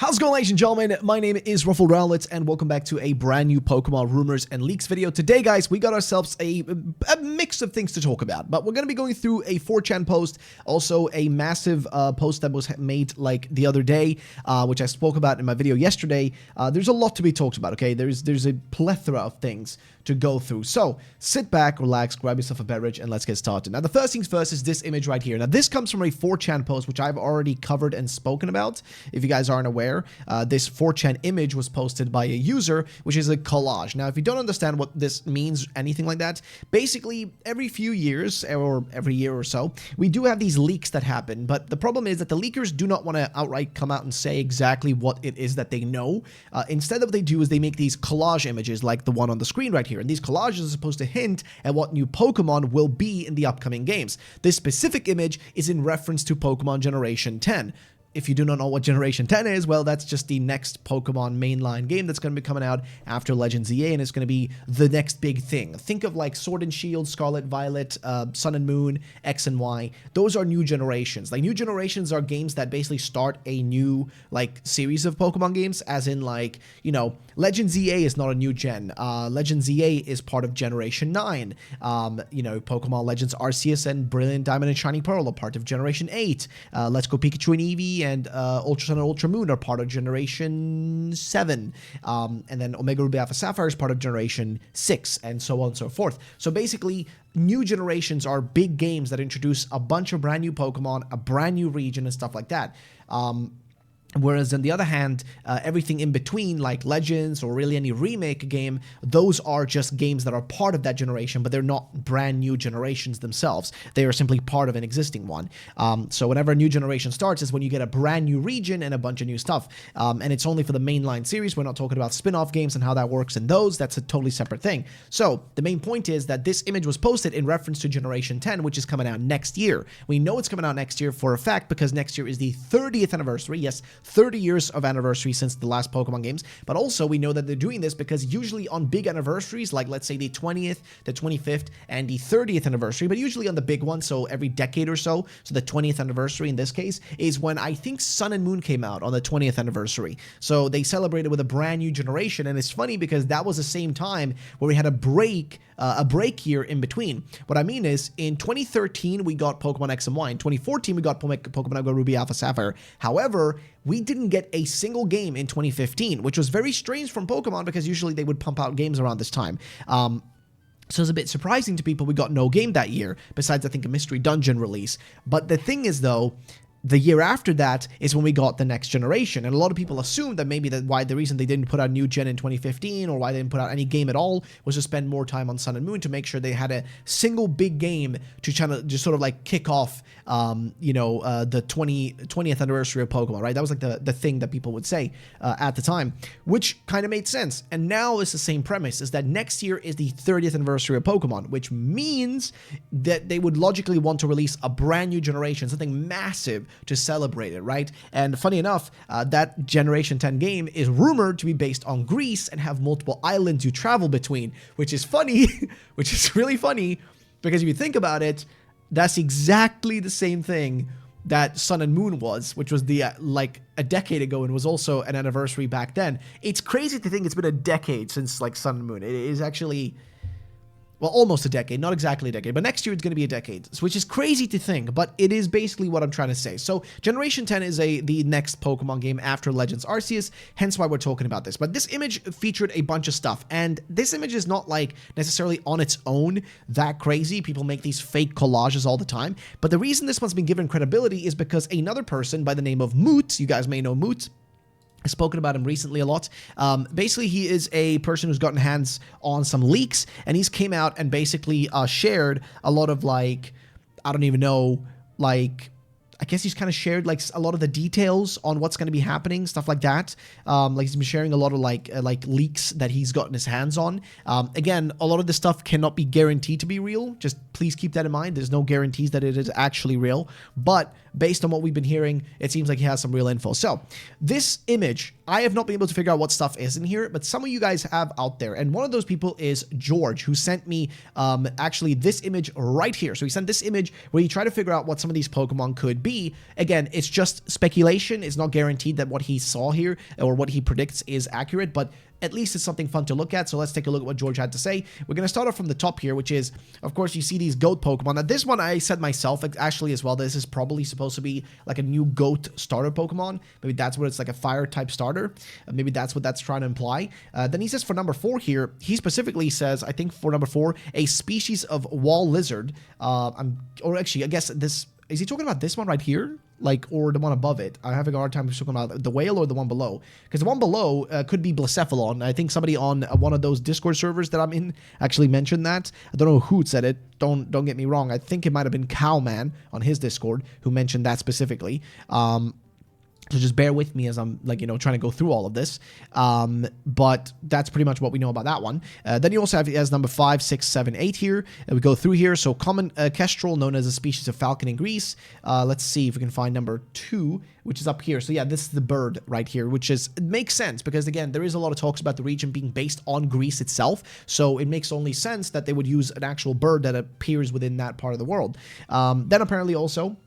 How's it going, ladies and gentlemen? My name is RuffledRowlit, and welcome back to a brand new Pokemon rumors and leaks video. Today, guys, we got ourselves a mix of things to talk about, but we're going to be going through a 4chan post, also a massive post that was made like the other day, which I spoke about in my video yesterday. There's a lot to be talked about, okay? There's a plethora of things to go through. So sit back, relax, grab yourself a beverage, and let's get started. Now, the first things first is this image right here. Now, this comes from a 4chan post, which I've already covered and spoken about. If you guys aren't aware, this 4chan image was posted by a user, which is a collage. Now, if you don't understand what this means, anything like that, basically every few years or every year or so, we do have these leaks that happen. But the problem is that the leakers do not want to outright come out and say exactly what it is that they know. Instead, what they do is they make these collage images like the one on the screen right here. And these collages are supposed to hint at what new Pokemon will be in the upcoming games. This specific image is in reference to Pokemon Generation 10. If you do not know what Generation 10 is, well, that's just the next Pokemon mainline game that's going to be coming out after Legends EA, and it's going to be the next big thing. Think of like Sword and Shield, Scarlet Violet, Sun and Moon, X and Y. Those are new generations. Like, new generations are games that basically start a new, like, series of Pokemon games, as in, like, you know, Legends EA is not a new gen. Legends EA is part of Generation 9. You know, Pokemon Legends Arceus and Brilliant Diamond and Shining Pearl are part of Generation 8. Let's Go Pikachu and Eevee and Ultra Sun and Ultra Moon are part of Generation 7. And then Omega Ruby Alpha Sapphire is part of Generation 6, and so on and so forth. So basically, new generations are big games that introduce a bunch of brand new Pokemon, a brand new region, and stuff like that. Whereas on the other hand, everything in between, like Legends or really any remake game, those are just games that are part of that generation, but they're not brand new generations themselves. They are simply part of an existing one. So whenever a new generation starts is when you get a brand new region and a bunch of new stuff. And it's only for the mainline series. We're not talking about spin-off games and how that works in those. That's a totally separate thing. So the main point is that this image was posted in reference to Generation 10, which is coming out next year. We know it's coming out next year for a fact because next year is the 30th anniversary. Yes, 30 years of anniversary since the last Pokemon games, but also we know that they're doing this because usually on big anniversaries, like let's say the 20th, the 25th, and the 30th anniversary, but usually on the big one, so every decade or so, so the 20th anniversary in this case, is when I think Sun and Moon came out on the 20th anniversary. So they celebrated with a brand new generation, and it's funny because that was the same time where we had a break year in between. What I mean is, in 2013, we got Pokemon X and Y. In 2014, we got Pokemon Omega Ruby Alpha Sapphire. However, we didn't get a single game in 2015, which was very strange from Pokemon because usually they would pump out games around this time. So it's a bit surprising to people we got no game that year, besides I think a Mystery Dungeon release. But the thing is though, the year after that is when we got the next generation, and a lot of people assumed that maybe the reason they didn't put out new gen in 2015 or why they didn't put out any game at all was to spend more time on Sun and Moon to make sure they had a single big game to try to just sort of like kick off, the 20th anniversary of Pokemon, right? That was like the thing that people would say at the time, which kind of made sense. And now it's the same premise, is that next year is the 30th anniversary of Pokemon, which means that they would logically want to release a brand new generation, something massive to celebrate it, right? And funny enough, that Generation 10 game is rumored to be based on Greece and have multiple islands you travel between, which is funny, which is really funny, because if you think about it, that's exactly the same thing that Sun and Moon was, which was the like a decade ago and was also an anniversary back then. It's crazy to think it's been a decade since like Sun and Moon. It is actually, well, almost a decade, not exactly a decade, but next year it's going to be a decade, which is crazy to think, but it is basically what I'm trying to say. So Generation 10 is the next Pokemon game after Legends Arceus, hence why we're talking about this. But this image featured a bunch of stuff, and this image is not like necessarily on its own that crazy. People make these fake collages all the time, but the reason this one's been given credibility is because another person by the name of Moot, you guys may know Moot, I've spoken about him recently a lot. Basically, he is a person who's gotten hands on some leaks, and he's came out and basically shared a lot of, like, I don't even know, like, I guess he's kind of shared like a lot of the details on what's going to be happening, stuff like that. Like he's been sharing a lot of like leaks that he's gotten his hands on. Again, a lot of this stuff cannot be guaranteed to be real. Just please keep that in mind. There's no guarantees that it is actually real. But based on what we've been hearing, it seems like he has some real info. So this image I have not been able to figure out what stuff is in here, but some of you guys have out there. And one of those people is George, who sent me actually this image right here. So he sent this image where he tried to figure out what some of these Pokemon could be. Again, it's just speculation. It's not guaranteed that what he saw here or what he predicts is accurate, but at least it's something fun to look at. So let's take a look at what George had to say. We're going to start off from the top here, which is, of course, you see these goat Pokemon. Now, this one I said myself, actually, as well, this is probably supposed to be like a new goat starter Pokemon. Maybe that's what it's like, a fire type starter. Maybe that's what that's trying to imply. Then he says for number 4 here, he specifically says, I think for number 4, a species of wall lizard. Or actually, I guess this, is he talking about this one right here? Like, or the one above it? I'm having a hard time talking about the whale or the one below. Because the one below could be Blacephalon. I think somebody on one of those Discord servers that I'm in actually mentioned that. I don't know who said it. Don't get me wrong. I think it might have been Cowman on his Discord who mentioned that specifically. So just bear with me as I'm, like, you know, trying to go through all of this. But that's pretty much what we know about that one. Then you also have as number 5, 6, 7, 8 here. We go through here. So common kestrel, known as a species of falcon in Greece. Let's see if we can find number 2, which is up here. So yeah, this is the bird right here, which is, it makes sense because, again, there is a lot of talks about the region being based on Greece itself. So it makes only sense that they would use an actual bird that appears within that part of the world. Then apparently also,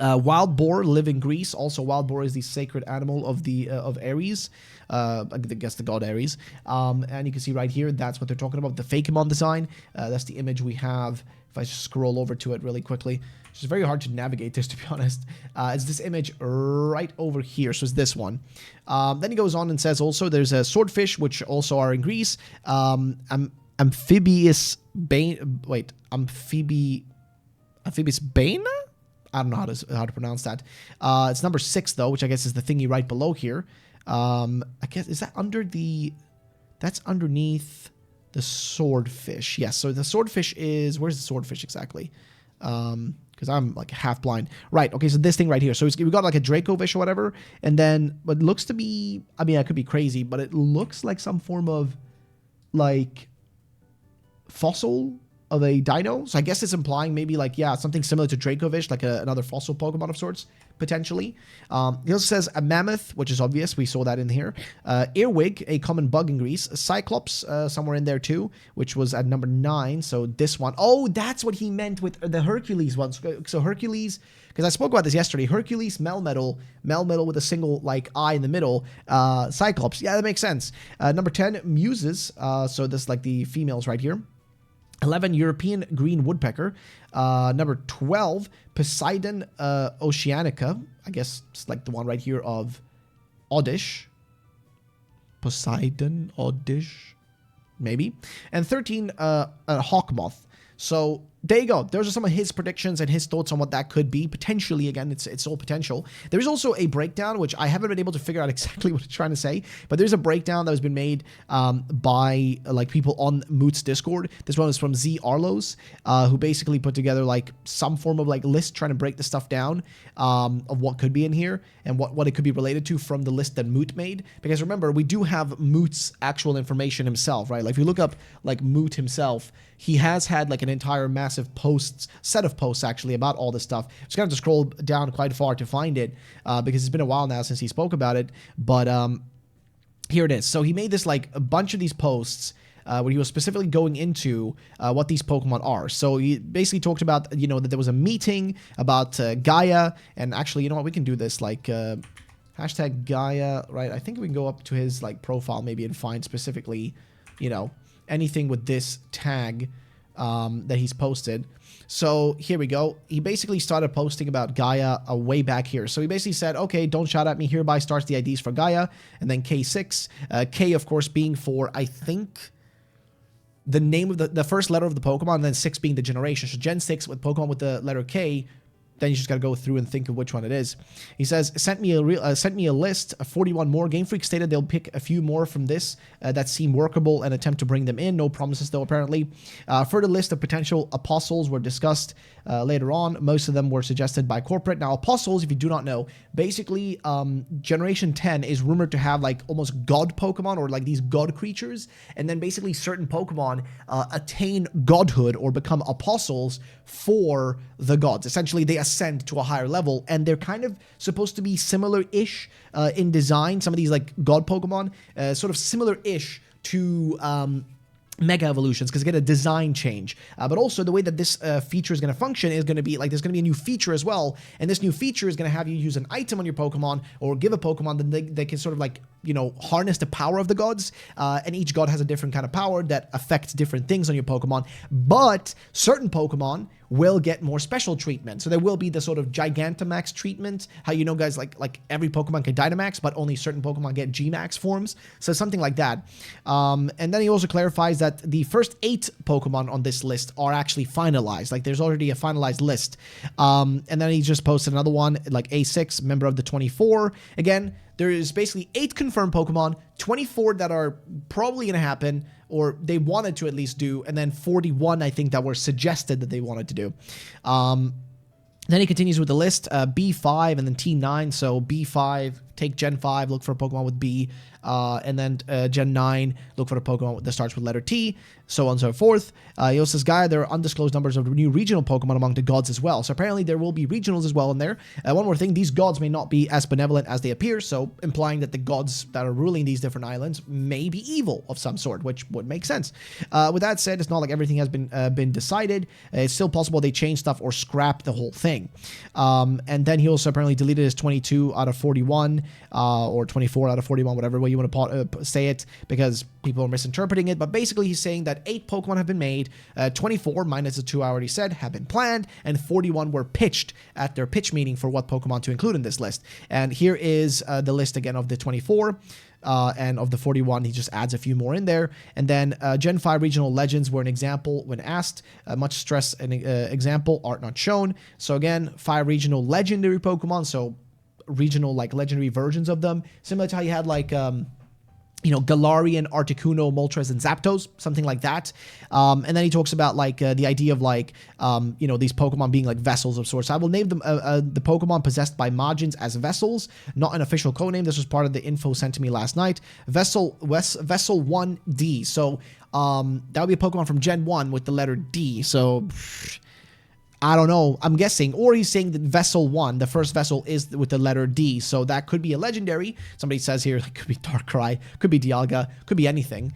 wild boar live in Greece. Also, wild boar is the sacred animal of the of Ares. I guess the god Ares. And you can see right here, that's what they're talking about. The Fakemon design. That's the image we have. If I just scroll over to it really quickly, it's just very hard to navigate this, to be honest. It's this image right over here. So it's this one. Then he goes on and says also there's a swordfish, which also are in Greece. Amphibious bane. Wait, amphibious bane. I don't know how to pronounce that. It's number 6 though, which I guess is the thingy right below here. I guess, is that under the? That's underneath the swordfish. Yes. So the swordfish is, where's the swordfish exactly? Because I'm like half blind. Right. Okay. So this thing right here. So we got like a Dracovish or whatever, and then what looks to be, I mean, I could be crazy, but it looks like some form of like fossil of a dino. So I guess it's implying maybe like, yeah, something similar to Dracovish, like another fossil Pokemon of sorts, potentially. He also says a mammoth, which is obvious. We saw that in here. Earwig, a common bug in Greece. Cyclops, somewhere in there too, which was at number 9. So this one. Oh, that's what he meant with the Hercules one. So Hercules, because I spoke about this yesterday. Hercules, Melmetal with a single like eye in the middle. Cyclops. Yeah, that makes sense. Number 10, Muses. So this is like the females right here. 11, European green woodpecker. Number 12, Poseidon oceanica. I guess it's like the one right here of Oddish. Poseidon Oddish, maybe. And 13, a hawkmoth. So there you go. Those are some of his predictions and his thoughts on what that could be. Potentially, again, it's all potential. There is also a breakdown, which I haven't been able to figure out exactly what it's trying to say, but there's a breakdown that has been made by like people on Moot's Discord. This one is from Z Arlos, who basically put together like some form of like list trying to break the stuff down of what could be in here and what it could be related to from the list that Moot made. Because remember, we do have Moot's actual information himself, right? Like if you look up like Moot himself, he has had like an entire massive set of posts actually about all this stuff. Just gonna have to scroll down quite far to find it because it's been a while now since he spoke about it. But here it is. So he made this like a bunch of these posts where he was specifically going into what these Pokemon are. So he basically talked about, you know, that there was a meeting about Gaia, and actually, you know what, we can do this like hashtag Gaia, right? I think we can go up to his like profile maybe and find specifically, you know, anything with this tag that he's posted. So here we go. He basically started posting about Gaia way back here. So he basically said, okay, don't shout at me, hereby starts the IDs for Gaia, and then K6. K, of course, being for, I think, the name of the first letter of the Pokemon, and then 6 being the generation. So Gen 6 with Pokemon with the letter K, then you just got to go through and think of which one it is. He says, sent me a list of 41 more. Game Freak stated they'll pick a few more from this that seem workable and attempt to bring them in. No promises, though, apparently. Further list of potential apostles were discussed later on. Most of them were suggested by corporate. Now, apostles, if you do not know, basically, Generation 10 is rumored to have, like, almost god Pokemon or, like, these god creatures. And then, basically, certain Pokemon attain godhood or become apostles for the gods. Essentially, they ascend to a higher level, and they're kind of supposed to be similar-ish in design. Some of these like god Pokemon, sort of similar-ish to Mega Evolutions, because get a design change, but also the way that this feature is going to function is going to be like there's going to be a new feature as well, and this new feature is going to have you use an item on your Pokemon or give a Pokemon that they can sort of like, you know, harness the power of the gods, and each god has a different kind of power that affects different things on your Pokemon, but certain Pokemon will get more special treatment. So there will be the sort of Gigantamax treatment, how, you know, guys, like every Pokemon can Dynamax, but only certain Pokemon get Gmax forms, so something like that. And then he also clarifies that the first 8 Pokemon on this list are actually finalized, like there's already a finalized list. And then he just posted another one, like A6, member of the 24. Again, there is basically 8 confirmed Pokemon, 24 that are probably going to happen, or they wanted to at least do, and then 41, I think, that were suggested that they wanted to do. Then he continues with the list, B5 and then T9. So B5, take Gen 5, look for a Pokemon with B, and then Gen 9, look for a Pokemon that starts with letter T, so on and so forth. He also says, Gaia, there are undisclosed numbers of new regional Pokemon among the gods as well. So apparently there will be regionals as well in there. One more thing, these gods may not be as benevolent as they appear, so implying that the gods that are ruling these different islands may be evil of some sort, which would make sense. With that said, it's not like everything has been decided. It's still possible they change stuff or scrap the whole thing. And then he also apparently deleted his 22 out of 41, or 24 out of 41, whatever way you want to say it, because people are misinterpreting it. But basically he's saying that 8 Pokemon have been made, 24 minus the 2 I already said have been planned, and 41 were pitched at their pitch meeting for what Pokemon to include in this list. And here is the list again of the 24. And of the 41, he just adds a few more in there. And then Gen 5 regional legends were an example when asked. Much stress and example, art not shown. So again, 5 regional legendary Pokemon, so regional like legendary versions of them, similar to how you had like you know, Galarian, Articuno, Moltres, and Zapdos, something like that. And then he talks about like the idea of like, you know, these Pokemon being like vessels of sorts. I will name them the Pokemon possessed by Majins as vessels, not an official codename. This was part of the info sent to me last night. Vessel 1D. So that would be a Pokemon from Gen 1 with the letter D. So I don't know. I'm guessing. Or he's saying that Vessel 1, the first vessel, is with the letter D. So that could be a legendary. Somebody says here, it could be Darkrai, could be Dialga, could be anything.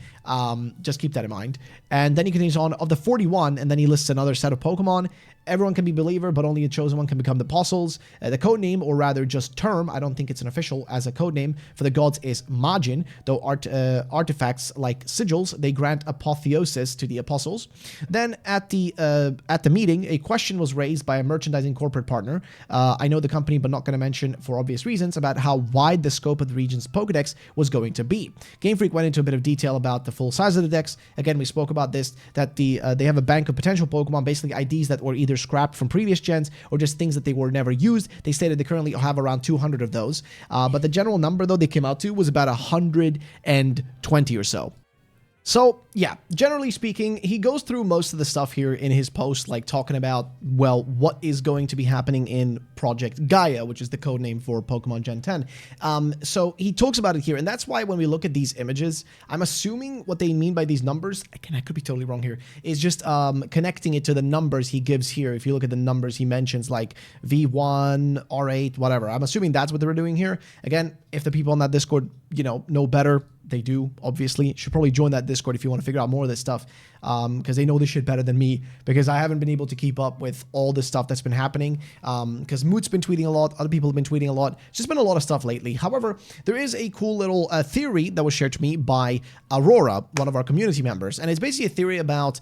Just keep that in mind. And then he continues on, of the 41, and then he lists another set of Pokemon. Everyone can be believer, but only a chosen one can become the apostles. The code name, or rather just term, I don't think it's an official as a code name for the gods, is Majin, though artifacts like sigils, they grant apotheosis to the apostles. Then at the meeting, a question was raised by a merchandising corporate partner. I know the company, but not going to mention for obvious reasons, about how wide the scope of the region's Pokedex was going to be. Game Freak went into a bit of detail about the full size of the dex. Again, we spoke about this, that they have a bank of potential Pokemon, basically IDs that were either scrapped from previous gens or just things that they were never used. They stated they currently have around 200 of those, but the general number though they came out to was about 120 or so. So, yeah, generally speaking, he goes through most of the stuff here in his post, like talking about, well, what is going to be happening in Project Gaia, which is the code name for Pokemon Gen 10. So he talks about it here, and that's why when we look at these images, I'm assuming what they mean by these numbers, again, I could be totally wrong here, is just connecting it to the numbers he gives here. If you look at the numbers he mentions, like V1, R8, whatever, I'm assuming that's what they were doing here. Again, if the people on that Discord, you know better, they do, obviously. Should probably join that Discord if you want to figure out more of this stuff, because they know this shit better than me, because I haven't been able to keep up with all this stuff that's been happening, because Moot's been tweeting a lot, other people have been tweeting a lot. It's just been a lot of stuff lately. However, there is a cool little theory that was shared to me by Aurora, one of our community members, and it's basically a theory about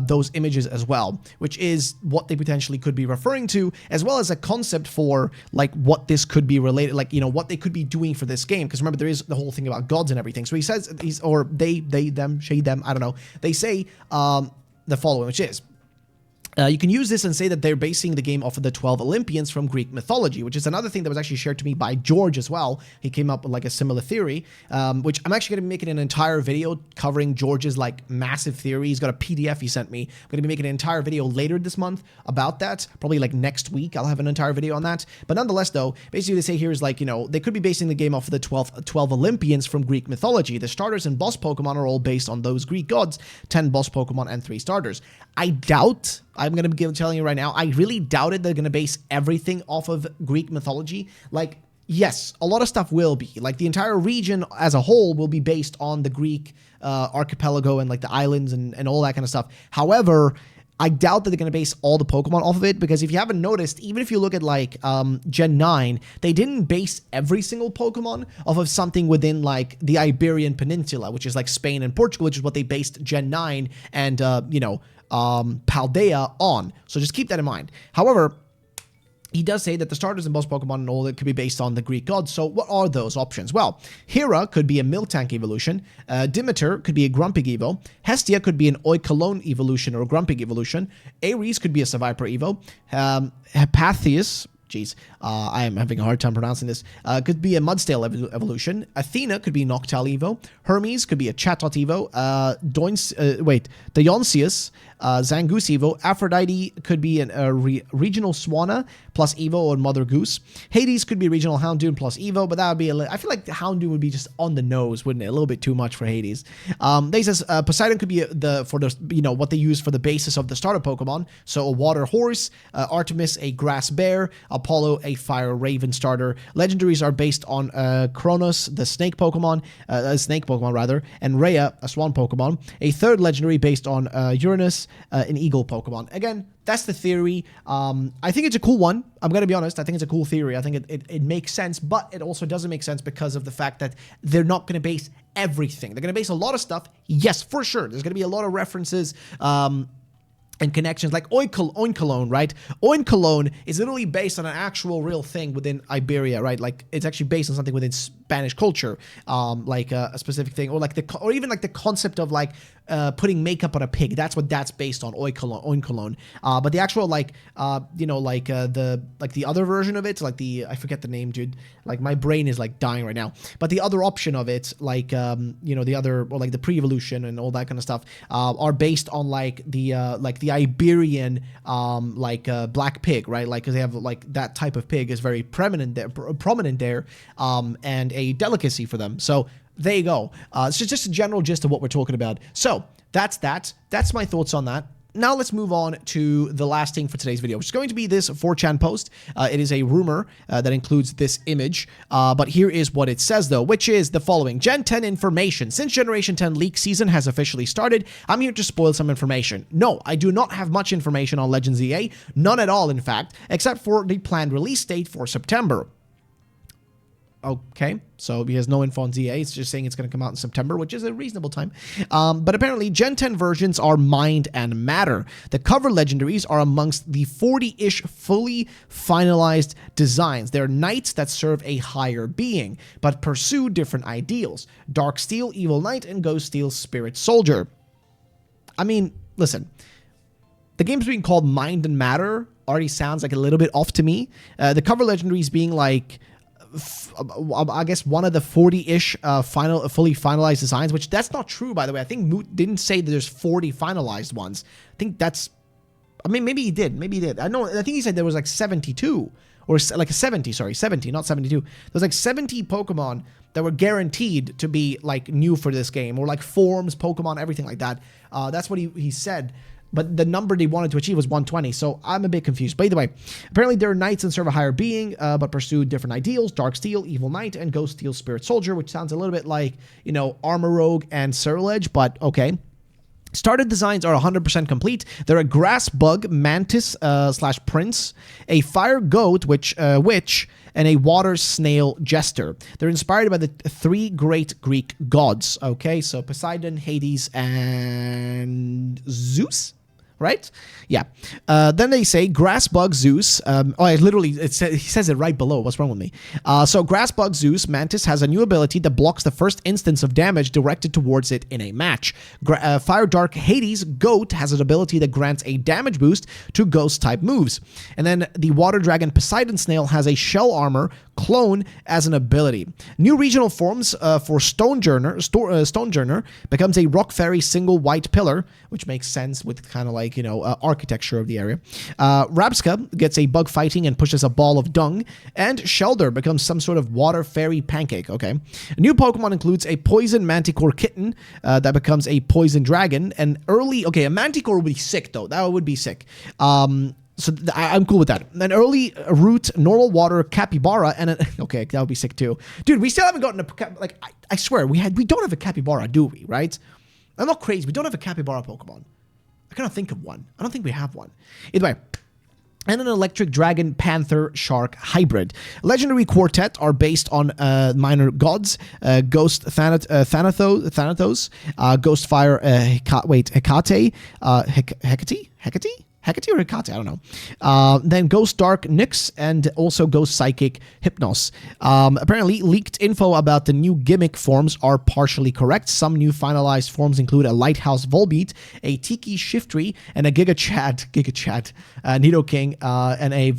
those images as well, which is what they potentially could be referring to, as well as a concept for like what this could be related, like, you know, what they could be doing for this game, because remember, there is the whole thing about gods and everything. So he says, or they, them, she, them, I don't know. They say the following, which is, you can use this and say that they're basing the game off of the 12 Olympians from Greek mythology, which is another thing that was actually shared to me by George as well. He came up with like a similar theory, which I'm actually going to be making an entire video covering George's like massive theory. He's got a PDF he sent me. I'm going to be making an entire video later this month about that. Probably like next week, I'll have an entire video on that. But nonetheless, though, basically they say here is like, you know, they could be basing the game off of the 12 Olympians from Greek mythology. The starters and boss Pokemon are all based on those Greek gods, 10 boss Pokemon and 3 starters. I doubt I'm going to be telling you right now, I really doubted they're going to base everything off of Greek mythology. Like, yes, a lot of stuff will be. Like, the entire region as a whole will be based on the Greek archipelago and, like, the islands and all that kind of stuff. However, I doubt that they're going to base all the Pokemon off of it, because if you haven't noticed, even if you look at, like, Gen 9, they didn't base every single Pokemon off of something within, like, the Iberian Peninsula, which is, like, Spain and Portugal, which is what they based Gen 9 and, Paldea on. So just keep that in mind. However, he does say that the starters in most Pokemon and all that could be based on the Greek gods. So what are those options? Well, Hera could be a Miltank evolution. Demeter could be a Grumpig Evo. Hestia could be an Oikalone evolution or a Grumpig evolution. Ares could be a Seviper Evo. Hephaestus, I am having a hard time pronouncing this, could be a Mudstale evolution. Athena could be Noctowl Evo. Hermes could be a Chatot Evo. Dionysius, Zangoose Evo. Aphrodite could be a regional Swanna plus Evo or Mother Goose. Hades could be regional Houndoom plus Evo, but that would be I feel like the Houndoom would be just on the nose, wouldn't it? A little bit too much for Hades. They says Poseidon could be what they use for the basis of the starter Pokemon. So a water horse, Artemis a grass bear, Apollo a fire raven starter. Legendaries are based on Kronos, the snake Pokemon, and Rhea, a swan Pokemon. A third legendary based on Uranus, an eagle Pokemon. Again, that's the theory. I think it's a cool one. I'm going to be honest. I think it's a cool theory. I think it makes sense, but it also doesn't make sense because of the fact that they're not going to base everything. They're going to base a lot of stuff. Yes, for sure. There's going to be a lot of references, and connections, like Oinkalone, right? Oinkalone is literally based on an actual real thing within Iberia, right? Like, it's actually based on something within Spanish culture, like a specific thing, or even like the concept of like putting makeup on a pig. That's what that's based on, Oinkalone. But the actual the other version of it, like I forget the name, dude. Like, my brain is like dying right now. But the other option of it, like the other, or like the pre-evolution and all that kind of stuff, are based on like the Iberian black pig, right? Like, because they have like that type of pig is very prominent there, and a delicacy for them. So there you go. It's just a general gist of what we're talking about. So that's my thoughts on that. Now let's move on to the last thing for today's video, which is going to be this 4chan post. It is a rumor that includes this image, but here is what it says, though, which is the following. Gen 10 information. Since Generation 10 leak season has officially started, I'm here to spoil some information. No, I do not have much information on Legends EA, none at all, in fact, except for the planned release date for September. Okay, so he has no info on ZA. It's just saying it's going to come out in September, which is a reasonable time. But apparently, Gen 10 versions are Mind and Matter. The cover legendaries are amongst the 40-ish fully finalized designs. They're knights that serve a higher being, but pursue different ideals. Dark Steel, Evil Knight, and Ghost Steel, Spirit Soldier. I mean, listen. The game's being called Mind and Matter already sounds like a little bit off to me. The cover legendaries being like, I guess, one of the 40-ish fully finalized designs, which that's not true, by the way. I think Moot didn't say that there's 40 finalized ones. I think that's, I mean, maybe he did. I think he said there was like 72, or like 70, not 72. There's like 70 Pokemon that were guaranteed to be like new for this game, or like forms, Pokemon, everything like that. That's what he said. But the number they wanted to achieve was 120, so I'm a bit confused. But either way, apparently there are knights and serve a higher being, but pursue different ideals. Dark Steel, Evil Knight, and Ghost Steel, Spirit Soldier, which sounds a little bit like, Armor Rogue and Ceruledge, but okay. Started designs are 100% complete. They're a grass bug, mantis / prince, a fire goat, witch, and a water snail jester. They're inspired by the three great Greek gods. Okay, so Poseidon, Hades, and Zeus? Right? Yeah. Then they say Grassbug Zeus. He says it right below. What's wrong with me? So Grassbug Zeus Mantis has a new ability that blocks the first instance of damage directed towards it in a match. Fire Dark Hades Goat has an ability that grants a damage boost to ghost type moves. And then the Water Dragon Poseidon Snail has a shell armor clone as an ability. New regional forms for Stonejourner becomes a Rock Fairy single white pillar, which makes sense with kind of like like, architecture of the area. Rabska gets a bug fighting and pushes a ball of dung, and Shelder becomes some sort of water fairy pancake. Okay. A new Pokemon includes a poison Manticore kitten that becomes a poison dragon, and a Manticore would be sick though. That would be sick. So I'm cool with that. An early root, normal water capybara, and okay, that would be sick too, dude. We still haven't gotten I swear we don't have a capybara, do we? Right? I'm not crazy. We don't have a capybara Pokemon. I cannot think of one. I don't think we have one. Either way. And an electric dragon panther shark hybrid. Legendary quartet are based on minor gods: Ghost Thanatos, Ghost Fire Hecate or Hecate, I don't know. Then Ghost Dark Nyx and also Ghost Psychic Hypnos. Apparently, leaked info about the new gimmick forms are partially correct. Some new finalized forms include a Lighthouse Volbeat, a Tiki Shiftry, and a Giga Chad, Nidoking, and a...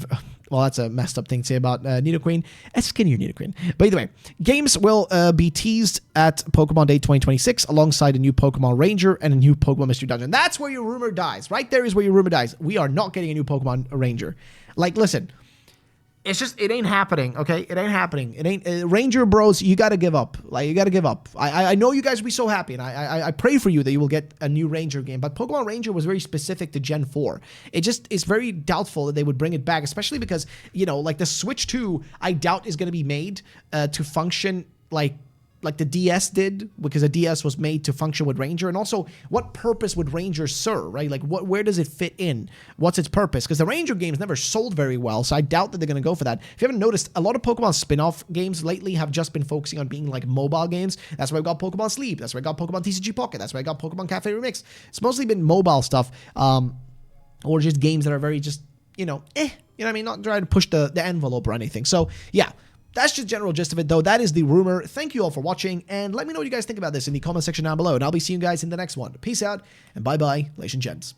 Well, that's a messed up thing to say about Nidoqueen. A skinnier Nidoqueen. But either way, games will be teased at Pokemon Day 2026 alongside a new Pokemon Ranger and a new Pokemon Mystery Dungeon. That's where your rumor dies. Right there is where your rumor dies. We are not getting a new Pokemon Ranger. Like, listen. It's just, it ain't happening, okay? It ain't happening. It ain't, Ranger bros, you gotta give up. Like, you gotta give up. I know you guys will be so happy, and I pray for you that you will get a new Ranger game, but Pokemon Ranger was very specific to Gen 4. It just is very doubtful that they would bring it back, especially because, like the Switch 2, I doubt is gonna be made to function like the DS did, because the DS was made to function with Ranger. And also, what purpose would Ranger serve, right? Like, where does it fit in? What's its purpose? Because the Ranger games never sold very well, so I doubt that they're going to go for that. If you haven't noticed, a lot of Pokemon spin-off games lately have just been focusing on being like mobile games. That's why I got Pokemon Sleep. That's why I got Pokemon TCG Pocket. That's why I got Pokemon Cafe Remix. It's mostly been mobile stuff, or just games that are very just, you know what I mean? Not trying to push the envelope or anything. So, yeah. That's just general gist of it, though. That is the rumor. Thank you all for watching, and let me know what you guys think about this in the comment section down below, and I'll be seeing you guys in the next one. Peace out, and bye-bye, ladies and gents.